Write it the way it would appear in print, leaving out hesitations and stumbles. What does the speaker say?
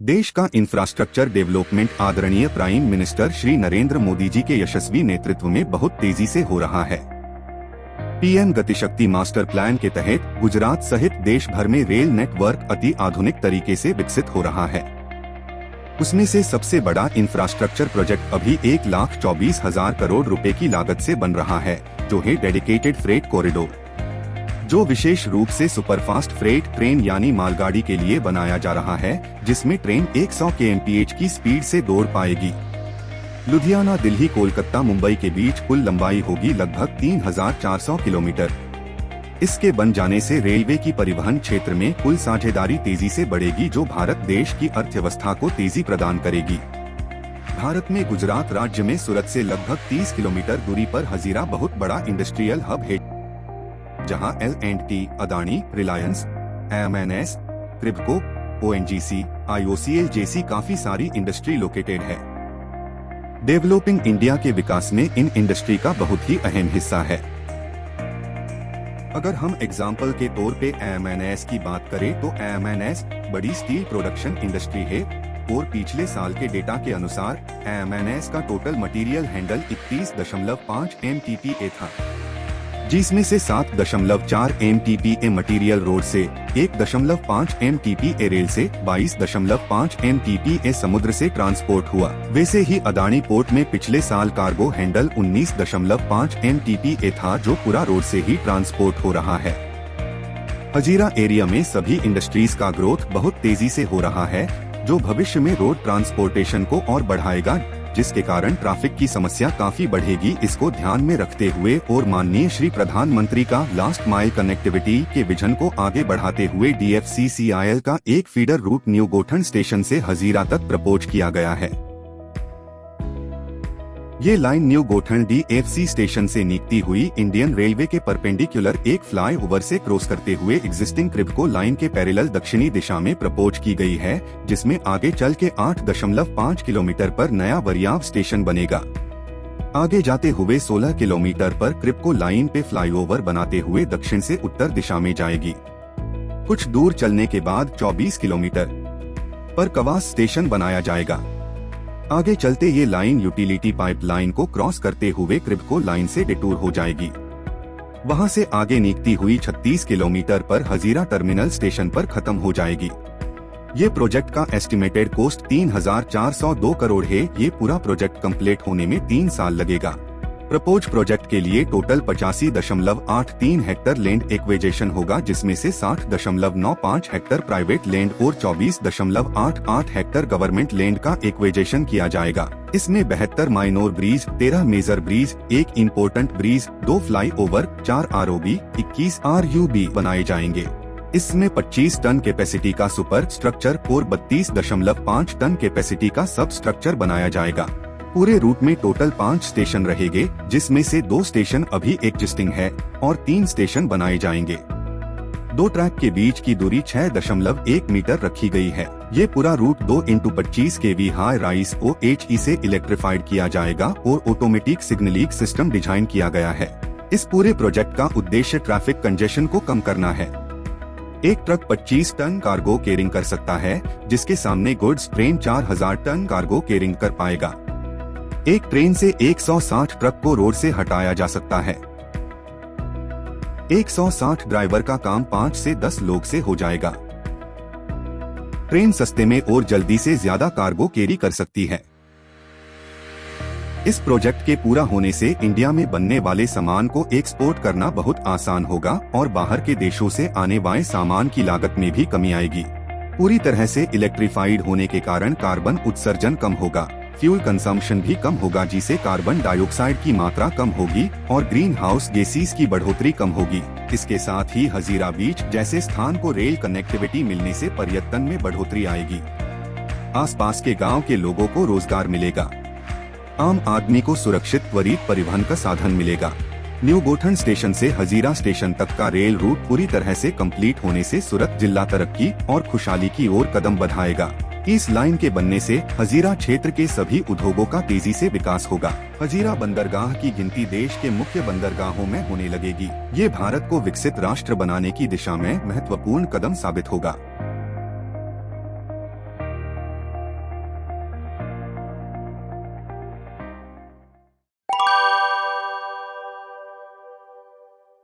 देश का infrastructure development आदरणीय प्राइम मिनिस्टर श्री नरेंद्र मोदी जी के यशस्वी नेतृत्व में बहुत तेजी से हो रहा है। पीएम गतिशक्ति मास्टर प्लान के तहत गुजरात सहित देश भर में रेल नेटवर्क अति आधुनिक तरीके से विकसित हो रहा है। उसमें से सबसे बड़ा इंफ्रास्ट्रक्चर प्रोजेक्ट अभी 1,24,000 करोड़ रुपए की लागत से बन रहा है, जो है डेडिकेटेड फ्रेट कॉरिडोर, जो विशेष रूप से सुपरफास्ट फ्रेट ट्रेन यानी मालगाड़ी के लिए बनाया जा रहा है, जिसमें ट्रेन 100 kmph की स्पीड से दौड़ पाएगी। लुधियाना, दिल्ली, कोलकाता, मुंबई के बीच कुल लंबाई होगी लगभग 3,400 किलोमीटर। इसके बन जाने से रेलवे की परिवहन क्षेत्र में कुल साझेदारी तेजी से बढ़ेगी, जो भारत देश की अर्थव्यवस्था को तेजी प्रदान करेगी। भारत में गुजरात राज्य में सूरत से लगभग 30 किलोमीटर दूरी पर हजीरा बहुत बड़ा इंडस्ट्रियल हब है, जहां L&T, Adani, Reliance, AMNS, क्रिब्को, ONGC, IOCL जैसी काफी सारी इंडस्ट्री लोकेटेड है। डेवलपिंग इंडिया के विकास में इन इंडस्ट्री का बहुत ही अहम हिस्सा है। अगर हम एग्जाम्पल के तौर पे AMNS की बात करें तो AMNS बड़ी स्टील प्रोडक्शन इंडस्ट्री है और पिछले साल के डेटा के अनुसार AMNS का टोटल मटेरियल हैंडल 31.5 MTPA था, जिसमें से 7.4 MTPA मटेरियल रोड से, 1.5 MTPA रेल से, 22.5 MTPA समुद्र से ट्रांसपोर्ट हुआ। वैसे ही अदानी पोर्ट में पिछले साल कार्गो हैंडल 19.5 MTPA था, जो पूरा रोड से ही ट्रांसपोर्ट हो रहा है। हजीरा एरिया में सभी इंडस्ट्रीज का ग्रोथ बहुत तेजी से हो रहा है, जो भविष्य में रोड ट्रांसपोर्टेशन को और बढ़ाएगा, जिसके कारण ट्रैफिक की समस्या काफी बढ़ेगी। इसको ध्यान में रखते हुए और माननीय श्री प्रधानमंत्री का लास्ट माइल कनेक्टिविटी के विजन को आगे बढ़ाते हुए DFCCIL का एक feeder root new Gothan station से हजीरा तक प्रपोज किया गया है। ये line new Gothan DFC station से निकलती हुई इंडियन रेलवे के परपेंडिकुलर एक फ्लाईओवर से क्रॉस करते हुए एग्जिस्टिंग क्रिब्को लाइन के पैरेलल दक्षिणी दिशा में प्रपोज की गई है, जिसमें आगे चल के 8.5 किलोमीटर पर नया वरियाव स्टेशन बनेगा। आगे जाते हुए 16 किलोमीटर पर क्रिब्को लाइन पे फ्लाईओवर बनाते हुए दक्षिण से उत्तर दिशा में जाएगी। कुछ दूर चलने के बाद 24 किलोमीटर पर कवास स्टेशन बनाया जाएगा। आगे चलते ये लाइन यूटिलिटी पाइपलाइन को क्रॉस करते हुए क्रिब्को लाइन से डिटूर हो जाएगी। वहां से आगे निकलती हुई 36 किलोमीटर पर हजीरा टर्मिनल स्टेशन पर खत्म हो जाएगी। ये प्रोजेक्ट का एस्टिमेटेड कॉस्ट 3,402 करोड़ है। ये पूरा प्रोजेक्ट कंप्लीट होने में 3 साल लगेगा। प्रपोज प्रोजेक्ट के लिए टोटल 85.83 हेक्टर लैंड एक्विजिशन होगा, जिसमें से 60.95 हेक्टर प्राइवेट लैंड और 24.88 हेक्टर गवर्नमेंट लैंड का एक्विजिशन किया जाएगा। इसमें 72 minor bridge, 13 major bridge, 1 important bridge, 2 flyover, 4 ROB, 21 RUB बनाए जाएंगे। इसमें 25 टन कैपेसिटी का सुपर स्ट्रक्चर और 32.5 टन कैपेसिटी का सब स्ट्रक्चर बनाया जाएगा। पूरे रूट में टोटल 5 स्टेशन रहेंगे, जिसमें से 2 स्टेशन अभी एग्जिस्टिंग है और 3 स्टेशन बनाए जाएंगे। 2 ट्रैक के बीच की दूरी 6.1 मीटर रखी गई है। ये पूरा route 2x25 kV high rise OHE से इलेक्ट्रिफाइड किया जाएगा और ऑटोमेटिक सिग्नलिंग सिस्टम डिजाइन किया गया है। इस पूरे प्रोजेक्ट का उद्देश्य ट्रैफिक कंजेशन को कम करना है। एक ट्रक 25 टन कार्गो कैरिंग कर सकता है, जिसके सामने goods train 4,000 ton cargo carrying कर पाएगा। एक ट्रेन से 160 ट्रक को रोड से हटाया जा सकता है। 160 ड्राइवर का काम 5 से 10 लोग से हो जाएगा। ट्रेन सस्ते में और जल्दी से ज्यादा कार्गो कैरी कर सकती है। इस प्रोजेक्ट के पूरा होने से इंडिया में बनने वाले सामान को एक्सपोर्ट करना बहुत आसान होगा और बाहर के देशों से आने वाले सामान की लागत में भी कमी आएगी। पूरी तरह से इलेक्ट्रिफाइड होने के कारण कार्बन उत्सर्जन कम होगा, फ्यूल कंजम्पशन भी कम होगा, जिससे कार्बन डाइऑक्साइड की मात्रा कम होगी और ग्रीन हाउस गैसेस की बढ़ोतरी कम होगी। इसके साथ ही हजीरा बीच जैसे स्थान को रेल कनेक्टिविटी मिलने से पर्यटन में बढ़ोतरी आएगी। आसपास के गांव के लोगों को रोजगार मिलेगा। आम आदमी को सुरक्षित त्वरित परिवहन का साधन मिलेगा। न्यू गोठन स्टेशन से हजीरा स्टेशन तक का रेल रूट पूरी तरह से कंप्लीट होने से सूरत जिला तरक्की और खुशहाली की ओर कदम बढ़ाएगा। इस लाइन के बनने से हजीरा क्षेत्र के सभी उद्योगों का तेजी से विकास होगा। हजीरा बंदरगाह की गिनती देश के मुख्य बंदरगाहों में होने लगेगी। ये भारत को विकसित राष्ट्र बनाने की दिशा में महत्वपूर्ण कदम साबित होगा।